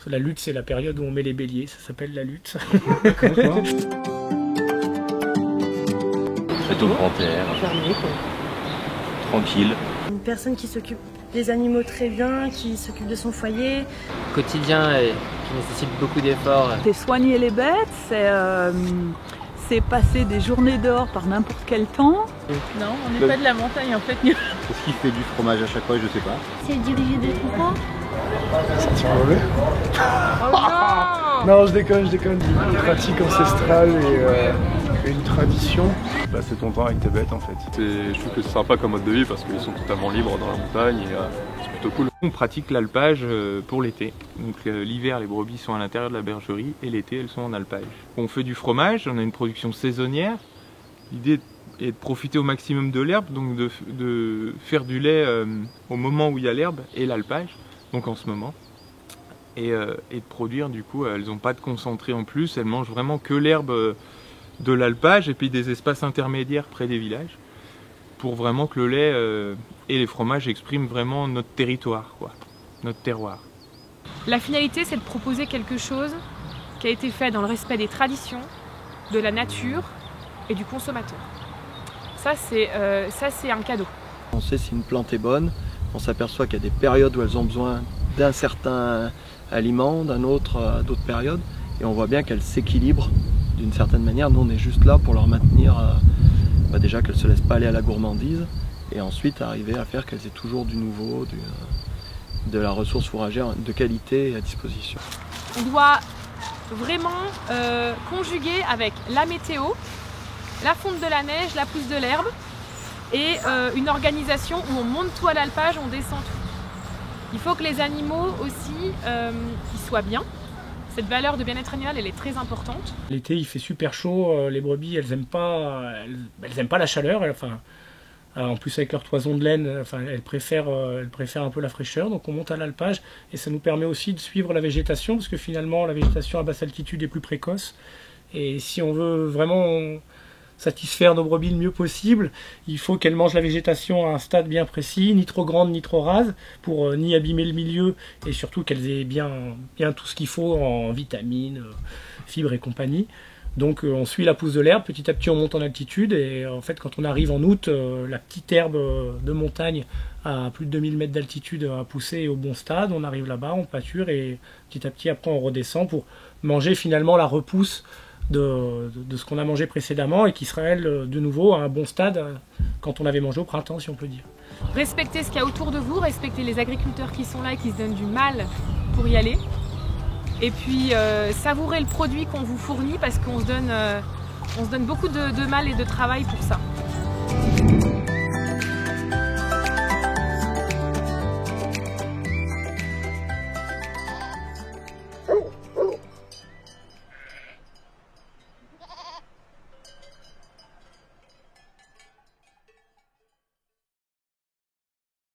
La lutte, c'est la période où on met les béliers, ça s'appelle la lutte. Plutôt grand air, tranquille. Une personne qui s'occupe des animaux très bien, qui s'occupe de son foyer. Quotidien et qui nécessite beaucoup d'efforts. C'est soigner les bêtes, c'est passer des journées dehors par n'importe quel temps. Non, on n'est pas de la montagne en fait. Est-ce qu'il fait du fromage à chaque fois? Je sais pas. C'est diriger des troupeaux. C'est mauvais. Non, je déconne. Une pratique ancestrale et une tradition. C'est ton temps avec tes bêtes en fait. Je trouve que c'est sympa comme mode de vie parce qu'ils sont totalement libres dans la montagne et c'est plutôt cool. On pratique l'alpage pour l'été. Donc l'hiver, les brebis sont à l'intérieur de la bergerie et l'été, elles sont en alpage. On fait du fromage, on a une production saisonnière. L'idée est de profiter au maximum de l'herbe, donc de faire du lait au moment où il y a l'herbe et l'alpage, donc en ce moment. Et de produire, du coup, elles n'ont pas de concentré en plus, elles mangent vraiment que l'herbe de l'alpage et puis des espaces intermédiaires près des villages pour vraiment que le lait et les fromages expriment vraiment notre territoire, quoi, notre terroir. La finalité, c'est de proposer quelque chose qui a été fait dans le respect des traditions, de la nature et du consommateur. Ça, c'est un cadeau. On sait si une plante est bonne, on s'aperçoit qu'il y a des périodes où elles ont besoin d'un certain aliment, d'un autre à d'autres périodes, et on voit bien qu'elles s'équilibrent d'une certaine manière. Nous, on est juste là pour leur maintenir, déjà qu'elles ne se laissent pas aller à la gourmandise, et ensuite arriver à faire qu'elles aient toujours du nouveau, de la ressource fourragère de qualité à disposition. On doit vraiment conjuguer avec la météo, la fonte de la neige, la pousse de l'herbe et une organisation où on monte tout à l'alpage, on descend tout. Il faut que les animaux aussi ils soient bien. Cette valeur de bien-être animal, elle est très importante. L'été, il fait super chaud, les brebis, elles aiment pas la chaleur. En plus, avec leur toison de laine, elles préfèrent un peu la fraîcheur. Donc on monte à l'alpage et ça nous permet aussi de suivre la végétation parce que finalement, la végétation à basse altitude est plus précoce. Et si on veut vraiment satisfaire nos brebis le mieux possible, il faut qu'elles mangent la végétation à un stade bien précis, ni trop grande ni trop rase, pour ni abîmer le milieu et surtout qu'elles aient bien tout ce qu'il faut en vitamines, fibres et compagnie. Donc on suit la pousse de l'herbe, petit à petit on monte en altitude et en fait quand on arrive en août, la petite herbe de montagne à plus de 2000 mètres d'altitude a poussé au bon stade, on arrive là-bas, on pâture et petit à petit après on redescend pour manger finalement la repousse de ce qu'on a mangé précédemment et qui sera elle de nouveau à un bon stade quand on avait mangé au printemps si on peut dire. Respectez ce qu'il y a autour de vous, respectez les agriculteurs qui sont là et qui se donnent du mal pour y aller. Et puis savourez le produit qu'on vous fournit parce qu'on se donne beaucoup de mal et de travail pour ça.